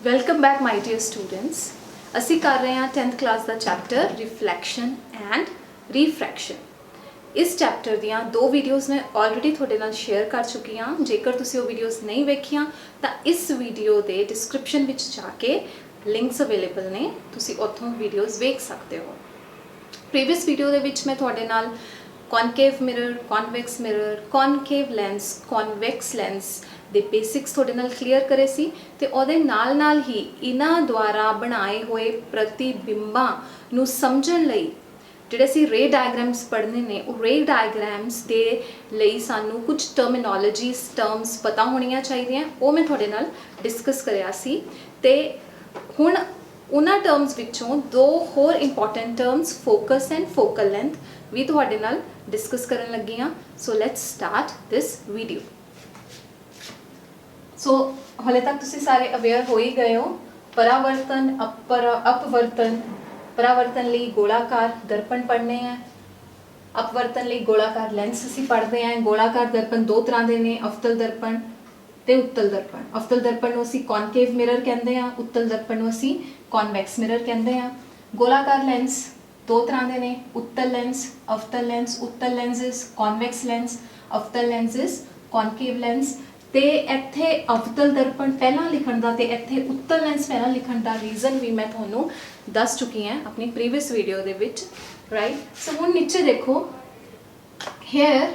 Welcome back my dear students. ਅਸੀਂ ਕਰ ਰਹੇ ਹਾਂ 10th ਕਲਾਸ ਦਾ ਚੈਪਟਰ ਰਿਫਲੈਕਸ਼ਨ ਐਂਡ ਰੀਫ੍ਰੈਕਸ਼ਨ। ਇਸ ਚੈਪਟਰ ਦੀਆਂ ਦੋ ਵੀਡੀਓਜ਼ ਮੈਂ ਆਲਰੇਡੀ ਤੁਹਾਡੇ ਨਾਲ ਸ਼ੇਅਰ ਕਰ ਚੁੱਕੀ ਹਾਂ। ਜੇਕਰ ਤੁਸੀਂ ਉਹ ਵੀਡੀਓਜ਼ ਨਹੀਂ ਵੇਖੀਆਂ ਤਾਂ ਇਸ ਵੀਡੀਓ ਦੇ ਡਿਸਕ੍ਰਿਪਸ਼ਨ ਵਿੱਚ ਜਾ ਕੇ ਲਿੰਕਸ ਅਵੇਲੇਬਲ ਨੇ, ਤੁਸੀਂ ਉੱਥੋਂ ਵੀਡੀਓਜ਼ ਵੇਖ ਸਕਦੇ ਹੋ। ਪ੍ਰੀਵੀਅਸ ਵੀਡੀਓ ਦੇ ਵਿੱਚ ਮੈਂ ਤੁਹਾਡੇ ਨਾਲ ਕੌਨਕੇਵ ਮਿਰਰ, ਕੌਨਵੈਕਸ ਮਿਰਰ, ਕੌਨਕੇਵ ਲੈਂਸ, ਕੌਨਵੈਕਸ ਲੈਂਸ ਦੇ ਬੇਸਿਕਸ ਤੁਹਾਡੇ ਨਾਲ ਕਲੀਅਰ ਕਰੇ ਸੀ ਤੇ ਉਹਦੇ ਨਾਲ ਹੀ ਇਹਨਾਂ ਦੁਆਰਾ ਬਣਾਏ ਹੋਏ ਪ੍ਰਤੀਬਿੰਬਾਂ ਨੂੰ ਸਮਝਣ ਲਈ ਜਿਹੜੇ ਅਸੀਂ ਰੇ ਡਾਇਗਰਾਮਸ ਪੜ੍ਹਨੇ ਨੇ, ਉਹ ਰੇ ਡਾਇਗਰਾਮਸ ਦੇ ਲਈ ਸਾਨੂੰ ਕੁਝ ਟਰਮੀਨੋਲੋਜੀਸ, ਟਰਮਸ ਪਤਾ ਹੋਣੀਆਂ ਚਾਹੀਦੀਆਂ। ਉਹ ਮੈਂ ਤੁਹਾਡੇ ਨਾਲ ਡਿਸਕਸ ਕਰਿਆ ਸੀ ਤੇ ਹੁਣ ਉਹਨਾਂ ਟਰਮਸ ਵਿੱਚੋਂ ਦੋ ਹੋਰ important terms focus and focal length ਵੀ ਤੁਹਾਡੇ ਨਾਲ ਡਿਸਕਸ ਕਰਨ ਲੱਗੀ ਹਾਂ। So let's start this video. So ਹਾਲੇ ਤੱਕ ਤੁਸੀਂ ਸਾਰੇ ਅਵੇਅਰ ਹੋ ਹੀ ਗਏ ਹੋ। ਪਰਾਵਰਤਨ, ਅਪਵਰਤਨ। ਪਰਾਵਰਤਨ ਲਈ ਗੋਲਾਕਾਰ ਦਰਪਣ ਪੜ੍ਹਨੇ ਹੈ, ਅਪਵਰਤਨ ਲਈ ਗੋਲਾਕਾਰ ਲੈਂਸ ਅਸੀਂ ਪੜ੍ਹਦੇ ਹਾਂ। ਗੋਲਾਕਾਰ ਦਰਪਣ ਦੋ ਤਰ੍ਹਾਂ ਦੇ ਨੇ, ਅਵਤਲ ਦਰਪਣ ਤੇ ਉੱਤਲ ਦਰਪਣ। ਅਵਤਲ ਦਰਪਣ ਨੂੰ ਅਸੀਂ ਕੌਨਕੇਵ ਮਿਰਰ ਕਹਿੰਦੇ ਹਾਂ, ਉੱਤਲ ਦਰਪਣ ਨੂੰ ਅਸੀਂ ਕੌਨਵੈਕਸ ਮਿਰਰ ਕਹਿੰਦੇ ਹਾਂ। ਗੋਲਾਕਾਰ ਲੈਂਸ ਦੋ ਤਰ੍ਹਾਂ ਦੇ ਨੇ, ਉੱਤਲ ਲੈਂਸ, ਅਵਤਲ ਲੈਂਸ। ਉੱਤਲ ਲੈਂਸ ਇਜ਼ ਕੌਨਵੈਕਸ ਲੈਂਸ, ਅਵਤਲ ਲੈਂਸ ਇਜ਼ ਕੌਨਕੇਵ ਲੈਂਸ। ਤੇ ਇੱਥੇ ਅਵਤਲ ਦਰਪਣ ਪਹਿਲਾਂ ਲਿਖਣ ਦਾ ਤੇ ਇੱਥੇ ਉੱਤਲ ਲੈਂਸ ਪਹਿਲਾਂ ਲਿਖਣ ਦਾ ਰੀਜ਼ਨ ਵੀ ਮੈਂ ਤੁਹਾਨੂੰ ਦੱਸ ਚੁੱਕੀ ਹਾਂ ਆਪਣੀ ਪ੍ਰੀਵੀਅਸ ਵੀਡੀਓ ਦੇ ਵਿੱਚ, ਰਾਈਟ। ਸੋ ਹੁਣ ਨੀਚੇ ਦੇਖੋ, ਹੇਅਰ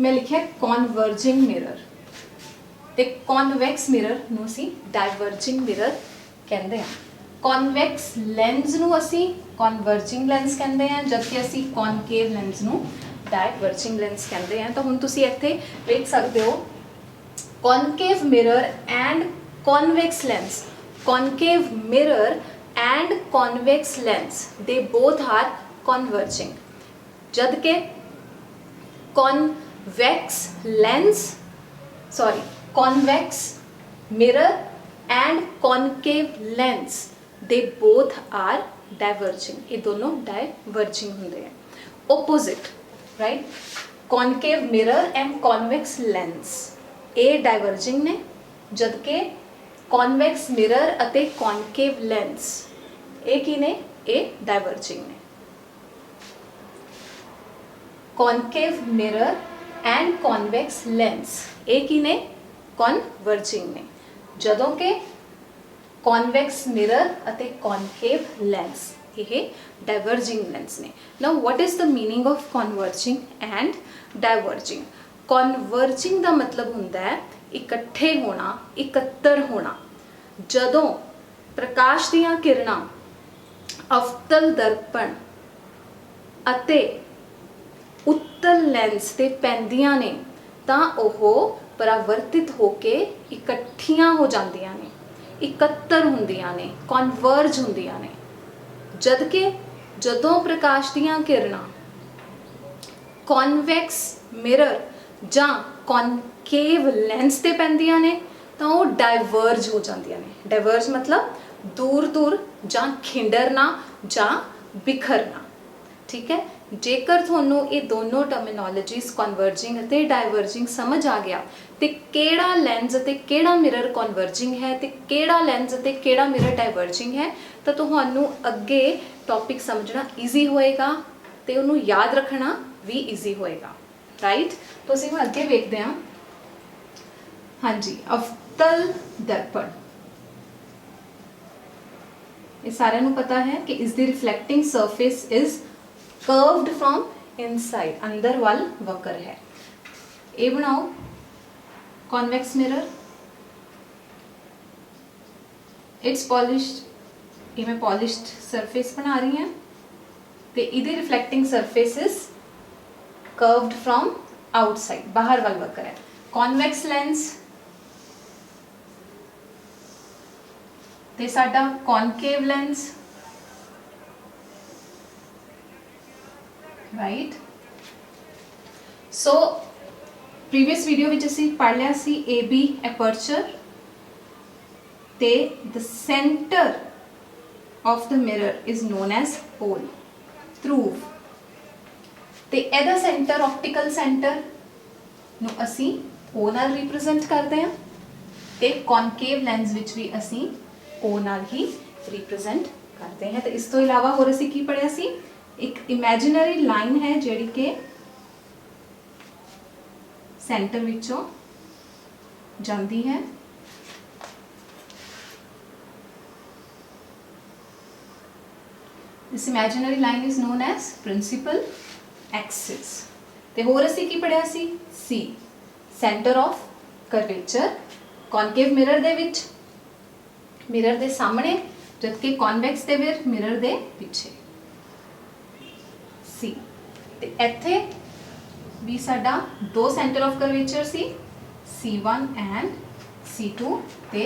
ਮੈਂ ਲਿਖਿਆ ਕਨਵਰਜਿੰਗ ਮਿਰਰ ਤੇ ਕਨਵੈਕਸ ਮਿਰਰ ਨੂੰ ਅਸੀਂ ਡਾਇਵਰਜਿੰਗ ਮਿਰਰ ਕਹਿੰਦੇ ਹਾਂ। ਕਨਵੈਕਸ ਲੈਂਸ ਨੂੰ ਅਸੀਂ ਕਨਵਰਜਿੰਗ ਲੈਂਸ ਕਹਿੰਦੇ ਹਾਂ, ਜਦਕਿ ਅਸੀਂ ਕਨਕੇਵ ਲੈਂਸ ਨੂੰ ਡਾਇਵਰਜਿੰਗ ਲੈਂਸ ਕਹਿੰਦੇ ਹਾਂ। ਤਾਂ ਹੁਣ ਤੁਸੀਂ ਇੱਥੇ ਵੇਖ ਸਕਦੇ ਹੋ concave mirror and convex lens. Concave mirror and convex lens, they both are converging. जद के convex mirror and concave lens, they both are diverging. ये दोनों diverging होंगे हैं, opposite, right? Concave mirror and convex lens ਇਹ ਡਾਇਵਰਜਿੰਗ ਨੇ, ਜਦਕਿ ਕੌਨਵੈਕਸ mirror ਅਤੇ ਕੌਨਕੇਵ ਲੈਂਸ ਇਹ ਕੀ ਨੇ? ਇਹ ਡਾਇਵਰਜਿੰਗ ਨੇ। ਕੌਨਕੇਵ ਮਿਰਰ ਐਂਡ ਕੌਨਵੈਕਸ ਲੈਂਸ ਇਹ ਕੀ ਨੇ? ਕਨਵਰਜਿੰਗ ਨੇ, ਜਦੋਂ ਕਿ ਕੌਨਵੈਕਸ ਮਿਰਰ ਅਤੇ ਕੌਨਕੇਵ ਲੈਂਸ ਇਹ ਡਾਇਵਰਜਿੰਗ ਲੈਂਸ ਨੇ। Now what is the meaning of converging and diverging? Converging ਦਾ ਮਤਲਬ ਹੁੰਦਾ ਹੈ ਇਕੱਠੇ ਹੋਣਾ, ਇਕੱਤਰ ਹੋਣਾ। ਜਦੋਂ ਪ੍ਰਕਾਸ਼ ਦੀਆਂ ਕਿਰਨਾਂ ਅਵਤਲ ਦਰਪਣ ਅਤੇ ਉੱਤਲ ਲੈਂਸ ਤੇ ਪੈਂਦੀਆਂ ਨੇ ਤਾਂ ਉਹ ਪਰਾਵਰਤਿਤ ਹੋ ਕੇ ਇਕੱਠੀਆਂ ਹੋ ਜਾਂਦੀਆਂ ਨੇ, ਇਕੱਤਰ ਹੁੰਦੀਆਂ ਨੇ, ਕਨਵਰਜ ਹੁੰਦੀਆਂ ਨੇ। ਜਦਕਿ ਜਦੋਂ ਪ੍ਰਕਾਸ਼ ਦੀਆਂ ਕਿਰਨਾਂ ਕਨਵੈਕਸ ਮਿਰਰ ਜਾਂ ਕੌਨਕੇਵ ਲੈਂਸ ਤੇ ਪੈਂਦੀਆਂ ਨੇ ਤਾਂ ਉਹ ਡਾਇਵਰਜ ਹੋ ਜਾਂਦੀਆਂ ਨੇ। ਡਾਇਵਰਜ ਮਤਲਬ ਦੂਰ ਦੂਰ ਜਾਂ ਖਿੰਡਰਨਾ ਜਾਂ ਬਿਖਰਨਾ, ਠੀਕ ਹੈ। ਜੇਕਰ ਤੁਹਾਨੂੰ ਇਹ ਦੋਨੋਂ ਟਰਮੀਨੋਲੋਜੀਜ਼ ਕਨਵਰਜਿੰਗ ਅਤੇ ਡਾਇਵਰਜਿੰਗ ਸਮਝ ਆ ਗਿਆ ਤੇ ਕਿਹੜਾ ਲੈਂਸ ਅਤੇ ਕਿਹੜਾ ਮਿਰਰ ਕਨਵਰਜਿੰਗ ਹੈ ਤੇ ਕਿਹੜਾ ਲੈਂਸ ਅਤੇ ਕਿਹੜਾ ਮਿਰਰ ਡਾਇਵਰਜਿੰਗ ਹੈ, ਤਾਂ ਤੁਹਾਨੂੰ ਅੱਗੇ ਟੌਪਿਕ ਸਮਝਣਾ ਈਜ਼ੀ ਹੋਏਗਾ ਤੇ ਉਹਨੂੰ ਯਾਦ ਰੱਖਣਾ ਵੀ ਈਜ਼ੀ ਹੋਏਗਾ, ਰਾਈਟ। तो ਅਸੀਂ ਹੁਣ ਅੱਗੇ ਵੇਖਦੇ ਹਾਂ। ਹਾਂਜੀ, ਅਵਤਲ ਦਰਪਣ ਇਹ ਸਾਰਿਆਂ ਨੂੰ ਪਤਾ ਹੈ ਕਿ ਇਸ ਦੀ reflecting surface is curved from inside, ਅੰਦਰ ਵੱਲ ਵਕਰ ਹੈ। ਇਹ ਬਣਾਓ ਕਨਵੈਕਸ ਮਿਰਰ, ਇਟਸ ਪੋਲਿਸ਼ਡ। ਇਹ ਮੈਂ ਪੋਲਿਸ਼ਡ ਸਰਫੇਸ ਬਣਾ ਰਹੀ ਹਾਂ ਤੇ ਇਹਦੀ reflecting surface is curved from outside, बाहर वाल वक्र है। convex lens ते साडा concave lens, right? So previous video ਵਿੱਚ ਅਸੀਂ ਪੜ੍ਹ ਲਿਆ ਸੀ AB aperture ਤੇ the center of the mirror is known as hole, ਧਰੁਵ। ਤੇ ਇਹਦਾ ਸੈਂਟਰ, ਆਪਟੀਕਲ ਸੈਂਟਰ ਨੂੰ ਅਸੀਂ O ਨਾਲ ਰਿਪਰੈਜ਼ੈਂਟ ਕਰਦੇ ਹਾਂ ਤੇ ਕੌਨਕੇਵ ਲੈਂਸ ਵਿੱਚ ਵੀ ਅਸੀਂ O ਨਾਲ ਹੀ ਰਿਪਰੈਜ਼ੈਂਟ ਕਰਦੇ हैं। तो इस तो इलावा होर असीं की पढ़िया सी, एक इमेजिनरी लाइन है जिहड़ी कि सेंटर विचों जाती है। This imaginary line is known as principal axis। ते होर असीं की पढ़िया सी, C centre of curvature concave mirror दे विच, मिरर दे सामने, जबकि कॉन्वेक्स दे विच मिरर दे पिछे। C ते इत्थे भी साडा दो center of curvature C, C1 and C2 ते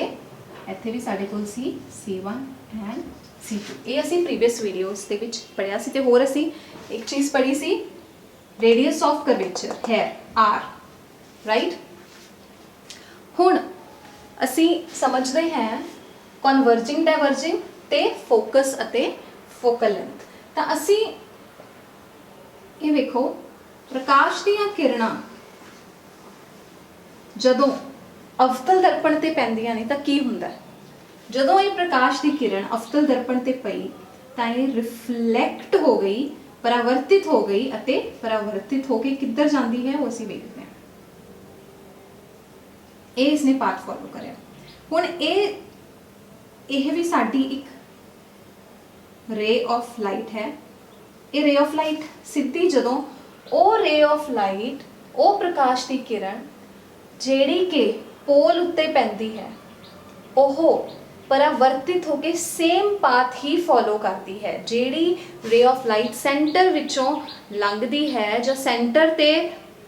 इत्थे भी साडे कोल सी C1 एंड C2। ये असीं प्रीवियस वीडियोस दे विच पढ़िया सी। ते होर असीं एक चीज़ पढ़ी सी, रेडियस ऑफ कर्वेचर है R, राइट। हुण असीं समझदे हैं कन्वर्जिंग डाइवर्जिंग ते फोकस अते फोकल लेंथ। तां असीं ये वेखो, प्रकाश दीयां किरणां जदों अवतल दर्पण ते पैंदियां ने तां की हुंदा है? जदों ये प्रकाश की किरण अवतल दर्पण ते पई तां ये रिफ्लैक्ट हो गई, परावर्तित हो गई अते परावर्तित होके किधर जाती है वो असीं वेखदे हां। ये इसने पाथ फॉलो करिया। हुण ये भी साडी एक रे ऑफ लाइट है। ये रे ऑफ लाइट सीधी जदों ओ रे ऑफ लाइट, ओ प्रकाश की किरण जिहड़ी कि पोल उत्ते पैंदी है, ओह परावर्तित होके सेम पाथ ही फॉलो करती है। जिहड़ी रे ऑफ लाइट सेंटर विचों लंघदी है जां सेंटर ते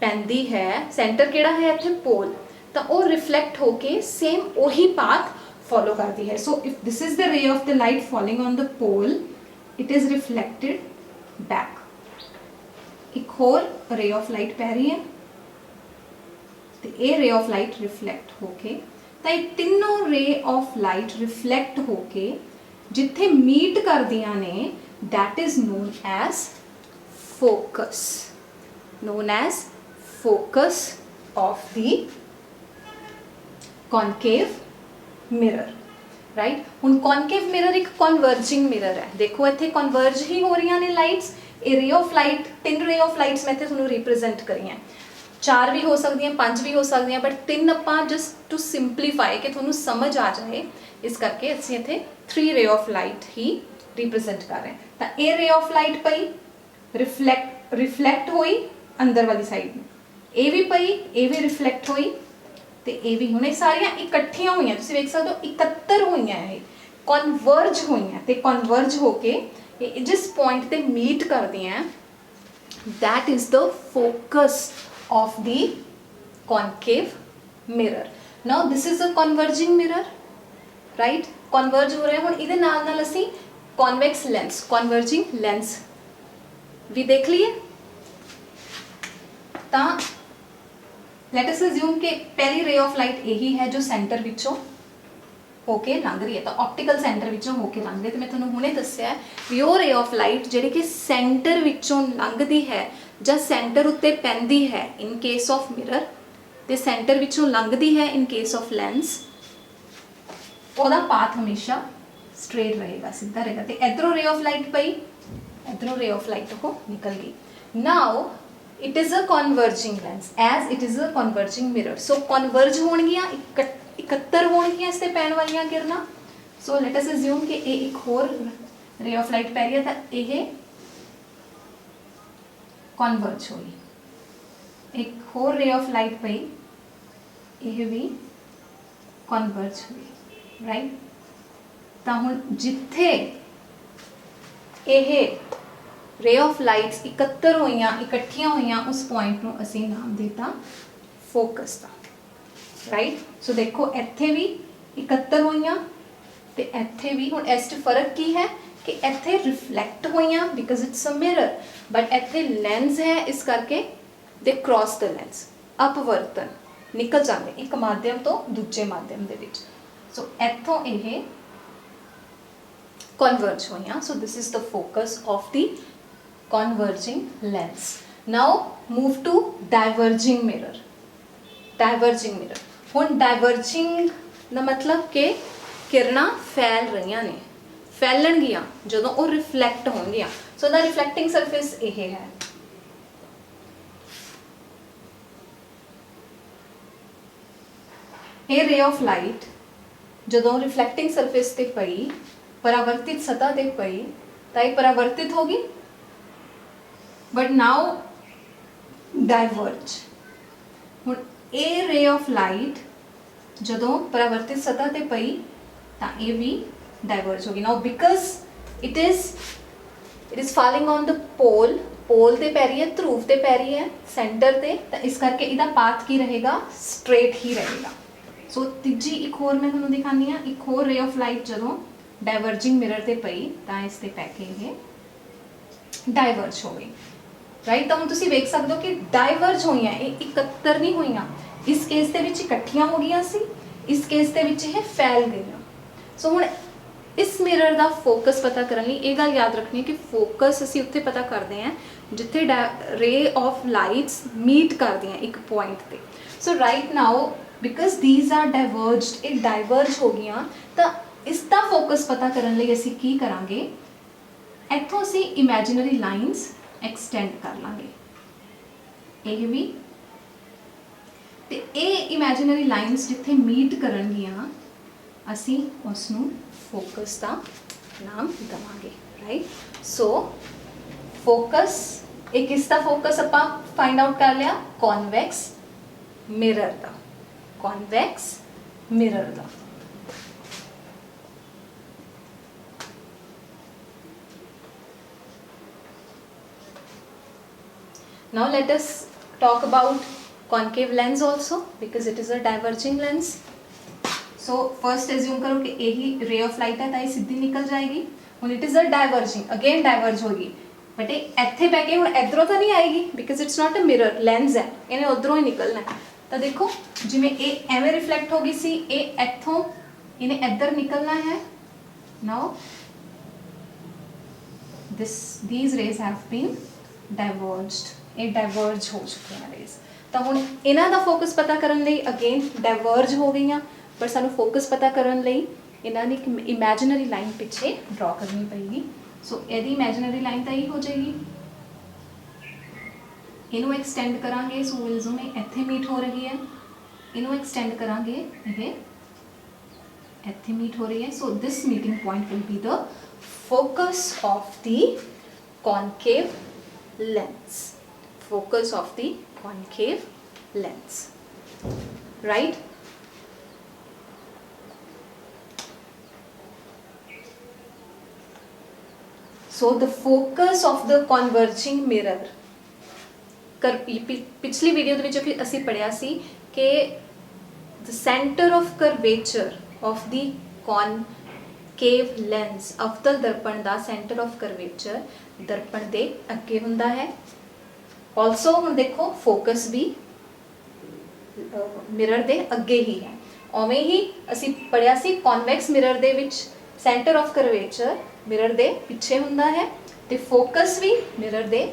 पैंदी है, सेंटर किहड़ा है इत्थे पोल, तो वो रिफ्लैक्ट होके सेम वही पाथ फॉलो करती है। So if this is the ray of the light falling on the pole, it is reflected back. एक होर रे ऑफ लाइट पै रही है तो ये रे ऑफ लाइट रिफ्लैक्ट होके, तो ये तीनों रे ऑफ लाइट रिफ्लैक्ट होके जिथे मीट करदियां ने, that is known as focus, known as focus of the concave mirror, right. हुण कॉनकेव मिरर एक कॉन्वर्जिंग मिरर है। देखो इत्थे कॉन्वर्ज ही हो रही ने लाइट्स। ये ray of light, 3 ray of lights मैं इत्थे तुहानूं रिप्रेजेंट करी हैं। 4 भी हो सकती हैं, 5 भी हो सकती हैं, बट 3 आपां जस्ट टू सिंपलीफाई कि तुहानूं समझ आ जाए, इस करके असीं इत्थे 3 ray of light he represent कर रहे हैं। तो ये रे ऑफ लाइट पई, रिफ्लैक्ट हुई अंदर वाली साइड में, ये भी पई, ये भी रिफ्लैक्ट हुई, तो ये भी हुण सारियां इकट्ठियां हुई, तुसीं वेख सकदे हो 71 हुई हैं, कॉन्वर्ज हुई हैं, तो कॉन्वर्ज होके जिस पॉइंट ते मीट करदी हैं, that is the focus of the concave mirror। now this is a converging mirror, right। converge हो रहे हैं। हुण इहदे नाल नाल असीं convex lens, converging lens भी देख लिए। तां let us assume कि पहली रे ऑफ लाइट यही है जो सेंटर विचों होके लंघ रही है, तो ऑप्टिकल सेंटर विचों होके लंघ रही है। तो मैं तुहानूं हुणे दस्सिआ भी वो रे ऑफ लाइट जिहड़ी कि सेंटर विचों लंघदी है जां सेंटर उत्ते पैंदी है इन केस ऑफ मिरर, ते सेंटर विचों लंघदी है इन केस ऑफ लेंस, ਉਹਦਾ पाथ हमेशा स्ट्रेट रहेगा, सीधा रहेगा। तो इधरों रे ऑफ लाइट पई, इधरों रे ऑफ लाइट को निकल गई। Now it is a converging lens as it is a converging mirror. So converge होणगियां, 71 होणगियां इस ते पैण वालियां किरणां। सो लेट अस अज्यूम कि ये एक होर रे ऑफ लाइट पै रही है, तो ये कॉन्वर्ज हुई। एक होर रे ऑफ लाइट पई, यह भी कॉन्वर्ज हुई, राइट। तो हुण जिथे यह रे ऑफ लाइट्स 71 हुईयां, इकट्ठियां हुईयां, उस पॉइंट नूं असीं नाम दिता फोकस का, राइट। सो देखो इत्थे भी 71 हुईयां ते इत्थे भी। हुण इस च फर्क की है कि इत्थे रिफ्लैक्ट हुईयां because it's a mirror, but इत्थे लेंस है, इस करके दे क्रॉस द लेंस, अपवर्तन निकल जाते एक माध्यम तो दूजे माध्यम दे विच। सो इत्थों यह कॉन्वर्ज हुईयां। So this is the focus of the converging lens. Now move to diverging mirror. Diverging mirror, हुण डाइवर्जिंग दा मतलब कि किरणां फैल रही ने, फैलणगियां जदों वो रिफ्लैक्ट होणगियां। सो द रिफ्लैक्टिंग सरफेस यह है। ये रे ऑफ लाइट जदों रिफ्लैक्टिंग सरफेस ते पई, परावर्तित सतह ते पई, तो ये परावर्तित होगी, बट नाउ डाइवर्ज। हुण ये रे ऑफ लाइट जदों परावर्तित सतह ते पई तो ये भी डाइवर्ज होगी। Now because it is falling on the pole, pole ते पै रही है, ध्रुव ते पै रही है, सेंटर ते, तो इस करके इहदा पाथ की रहेगा, स्ट्रेट ही रहेगा। सो तीजी एक होर मैं तुहानूं दिखानी हाँ, एक होर रे ऑफ लाइट जदों डाइवर्जिंग मिरर ते पई तो इस ते पै के ये डाइवर्ज हो गई, राइट। तो हुण तुसीं वेख सकदे हो कि डाइवर्ज होईयां, ये इकत्तर नहीं होईयां। इस केस दे विच इकट्ठियां हो गईयां सी, इस केस दे विच ये फैल गईयां। सो हुण इस मिरर का फोकस पता करने ये गल याद रखनी है कि फोकस असी उत्थे पता करते हैं जिथे रे ऑफ लाइट्स मीट करती हैं एक पॉइंट पे। So right now because these are diverged, ये डाइवर्ज हो गई, तो इसका फोकस पता करने लिए असी की करांगे, इत्थों असी इमेजिनरी लाइन्स एक्सटेंड कर लांगे, ये भी ते ये इमेजिनरी लाइन्स जिथे मीट करनगियां असी उसनूं फोकस का नाम देवांगे, राइट। सो फोकस एक किसका फोकस आपां फाइंड आउट कर लिया, कॉन्वैक्स मिरर का, कॉन्वैक्स मिरर का। Now let us talk about concave lens also because it is a diverging lens. So first assume करो कि यही ray of light है, तो ये सीधी निकल जाएगी। When it is a diverging, again diverge होगी, but ये इत्थे पै के हुण इधरों तो नहीं आएगी because it's not a mirror, lens है, इन्हें उधरों ही निकलना है। तो देखो जिवें ये एवें रिफ्लैक्ट होगी सी, ये इत्थों इन्हें इधर निकलना है। Now these rays have been diverged, ये डाइवर्ज हो चुके हैं रेज। तो हुण इन्हां दा फोकस पता करन लई अगेन डाइवर्ज हो गई, पर सानू फोकस पता करन लई इन्हां दी एक इमेजिनरी लाइन पिछे ड्रॉ करनी पएगी। सो इहदी इमेजिनरी लाइन तो यही हो जाएगी, इनू एक्सटेंड करांगे, सो विल में इत्थे मीट हो रही है, इनू एक्सटेंड करांगे, ये इत्थे मीट हो रही है। So this meeting point will be the focus of the concave lens, focus of the concave lens, right? So the focus of the converging mirror, पिछली वीडियो दे विच असी पढ़िया सी कि the center of curvature of the concave lens, अवतल दर्पण दा center of curvature दर्पण दे अगे हुंदा है। ऑल्सो हम देखो फोकस भी मिरर दे अगे ही है, उवें ही असी पढ़िया सी कॉन्वैक्स मिरर दे विच सेंटर ऑफ करवेचर मिरर दे पिछे हुंदा है, ते फोकस भी मिरर दे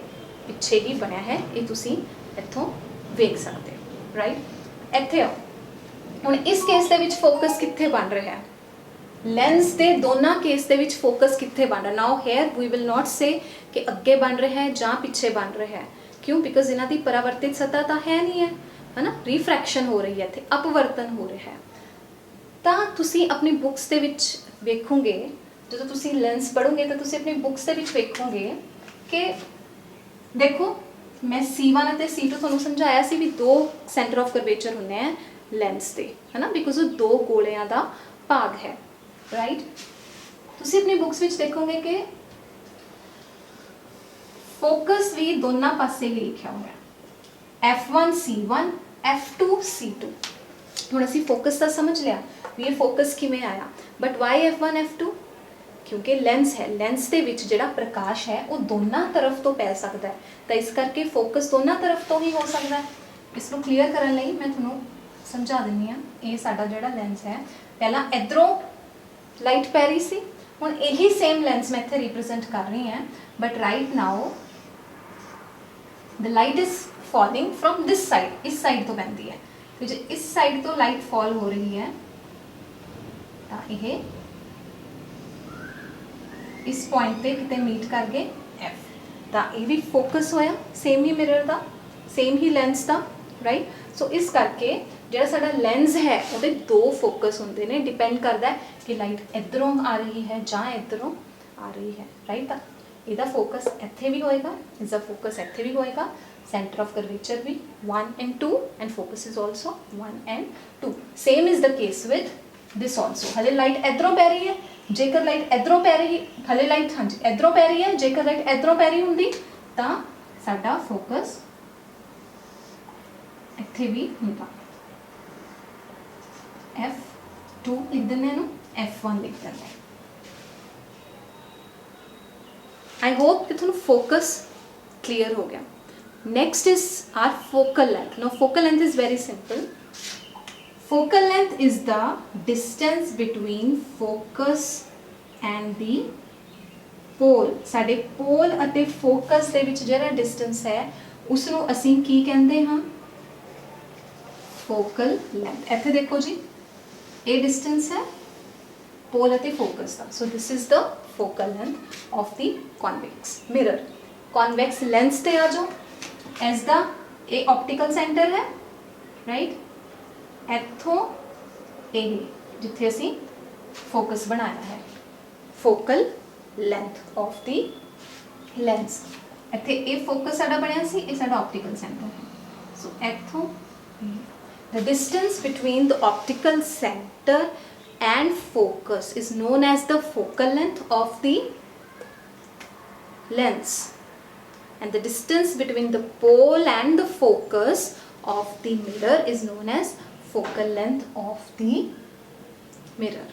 पिछे ही बनया है, ये तुसी इत्थों वेख सकते हो, राइट। इत्थे आओ हुण इस केस दे विच फोकस कित्थे बन रहा है, लेंस दे दोनों केस दे विच फोकस कित्थे बन रहा। Now here we will not say कि अगे बन रहा है जां पिछे बन रहा है, क्यों, बिकॉज इन्हां दी परावर्तित सतह तो है नहीं है ना, रिफ्रैक्शन हो रही है, इत्थे अपवर्तन हो रहा है। तो तुसी अपनी बुक्स दे विच वेखोगे, जो तुसी लेंस पढ़ोगे तो तुसी अपनी बुक्स दे विच वेखोगे कि देखो मैं C1 और C2 तुहानूं समझाया सी भी दो सेंटर ऑफ करवेचर हुंदे हैं लेंस दे, है ना, बिकॉज वो दो गोलियां दा भाग है, राइट। तुसी अपनी बुक्स विच देखोगे कि फोकस भी दोनों पासे ही लिखा हुआ है, F1 C1 F2 C2। हुण असी फोकस तो समझ लिया भी ये फोकस किवें आया, बट वाई F1 F2, क्योंकि लेंस है, लेंस के विच जिहड़ा प्रकाश है वो दोनों तरफ तो पै सकता है, तो इस करके फोकस दोनों तरफ तो ही हो सकता है। इसको क्लीयर करने लई मैं तुहानूं समझा दिंदी हां। ये साडा जिहड़ा लेंस है, पहला इधरों लाइट पै रही सी, हुण यही सेम लेंस मैं इत्थे रिप्रेजेंट कर रही हां, but right now the light is falling from this side, इस साइड तो पैंदी है, तो जो इस साइड तो लाइट फॉल हो रही है ਤਾਂ ਇਹ इस पॉइंट पे किते मीट कर गए एफ, तो ये भी फोकस होया सेम ही मिरर का, सेम ही लेंस का, राइट। सो इस करके जो साडा लेंस है वो दो फोकस होंगे ने, डिपेंड करता है कि लाइट इधरों आ रही है या इधरों आ रही है, राइट। तो इसका फोकस इत्थे भी होएगा, इसका फोकस इत्थे भी होएगा, सेंटर ऑफ कर्वेचर भी 1 and 2 and focus is also 1 and 2। Same is the case with this also. हले लाइट इधरों पै रही है, जेकर लाइट इधरों पै रही, हले लाइट हाँ जी इधरों पै रही है, जेकर लाइट इधरों पै रही होंगी तो साडा फोकस इत्थे भी होंदा। F2 लिख देने नूं, F1 लिख देने। आई होप कि तुहानूं फोकस क्लीयर हो गया। Next is our focal length. Now focal length is very simple. Focal length is the distance between focus and the pole। साडे pole अते focus दे विच जिहड़ा distance है उसनूं असीं की कहंदे हां, focal length। इत्थे देखो जी ये distance है pole अते focus दा। So this is the focal length of the convex mirror। convex lens ते आ जाओ, as the ये optical center है, right। इत्थों यही जिथे असी फोकस बनाया है, focal length of the lens. इत्थे ये फोकस साडा बनया सी, ये साडा ऑप्टिकल सेंटर है। सो इत्थों the distance between the optical centre and focus is known as the focal length of the lens, and the distance between the pole and the focus of the mirror is known as focal length of the mirror.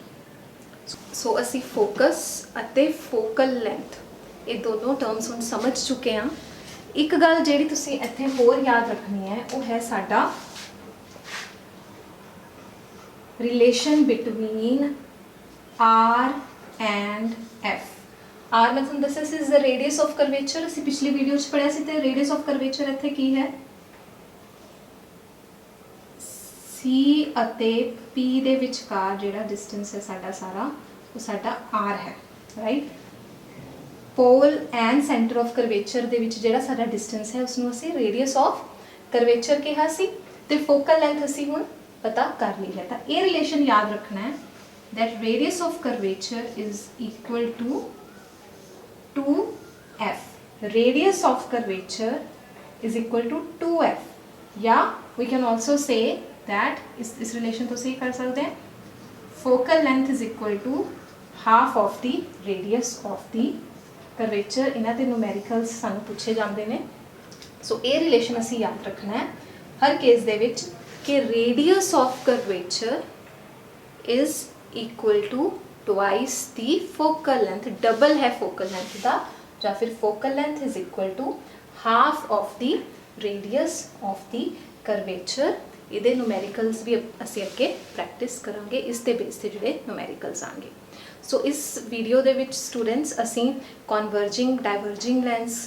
So असी focus अते focal length ये दोनों terms हम समझ चुके हैं। एक गल जिहड़ी तुसीं इत्थे होर याद रखनी है वो है साडा relation between R and F. R मैं तुहानूं दस्सिया सी is the radius of curvature. असीं पिछली वीडियो च पढ़िया सी, ते रेडियस ऑफ कर्वेचर इत्थे की है, C अते P दे विचकार जिहड़ा डिस्टेंस है साडा सारा वो साडा R है, right. Pole and centre of curvature दे विच जिहड़ा साडा डिस्टेंस है उसनूं असीं रेडियस ऑफ कर्वेचर कहा सी, ते फोकल लेंथ असीं हुण पता कर ली है। तो ये रिलेशन याद रखना है that radius of curvature is equal to 2f। Radius of curvature is equal to 2f, या we can also say that इस रिलेशन तो सही कर सकते हैं, focal length is equal to half of the radius of the curvature. इन्हां दे numericals सानूं पूछे जाते हैं। सो ये रिलेशन असीं याद रखना है हर केस दे विच कि radius of curvature is equal to twice the focal length. Double है फोकल लेंथ का, या फिर focal length is equal to half of the radius of the curvature. ये न्यूमेरिकल्स भी असी अगे प्रैक्टिस करांगे, इस दे बेस ते जिहड़े न्यूमेरिकल्स आएंगे। सो इस वीडियो दे विच स्टूडेंट्स असी कॉन्वर्जिंग डाइवर्जिंग लेंस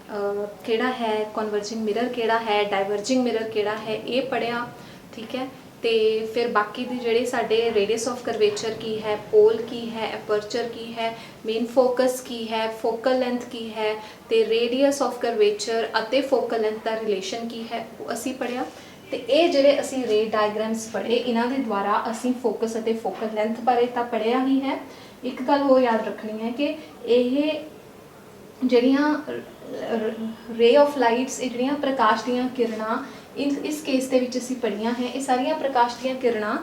केड़ा है, कॉन्वर्जिंग मिरर केड़ा है, डाइवर्जिंग मिरर केड़ा है, ये पढ़िया, ठीक है। तो फिर बाकी दी जिहड़े साडे रेडियस ऑफ कर्वेचर की है, पोल की है, एपर्चर की है, मेन फोकस की है, फोकल लेंथ की है, तो रेडियस ऑफ कर्वेचर अते फोकल लेंथ का रिलेशन की है वो असी पढ़िया। तो ये जिहड़े असी रे डायग्राम्स पढ़े इन्हां दे द्वारा असी फोकस अते फोकल लेंथ बारे तां पढ़िया ही है। एक गल हो याद रखनी है कि ये जिहड़ियां रे ऑफ लाइट्स, ये जिहड़ियां प्रकाश दीयां किरणां इस केस दे विच असी पढ़ियां हैं, ये सारियां प्रकाश दीयां किरणां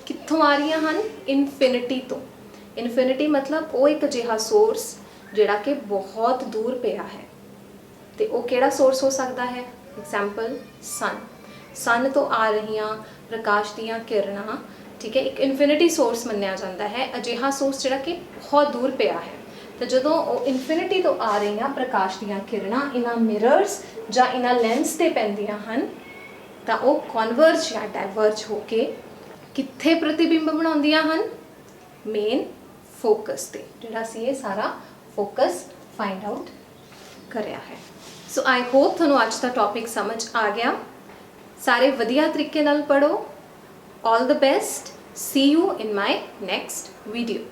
कित्थों आ रही हैं? इनफिनिटी तो। इनफिनिटी मतलब वो एक अजिहा सोर्स जिहड़ा कि बहुत दूर पिया है, तो वो किहड़ा सोर्स हो सकता है? Example sun. सन तो आ रही प्रकाश दीयां किरणां, ठीक है, एक इनफिनिटी सोर्स मन्निया जाता है, अजिहा सोर्स जिहड़ा कि बहुत दूर पिया है। तो जदों इनफिनिटी तो आ रही प्रकाश दीयां किरणां इन्हां मिरर्स जां इन्हां लेंस ते पैंदियां हन, तो वो कॉन्वर्ज या डाइवर्ज होके कित्थे प्रतिबिंब बनाउंदियां हन? मेन फोकस ते, जिहड़ा असीं ये सारा फोकस फाइंड आउट करिया है। सो आई होप तुहानूं अज दा टॉपिक समझ आ गया। सारे वधिया तरीके नाल पढ़ो। All the best. See you in my next video.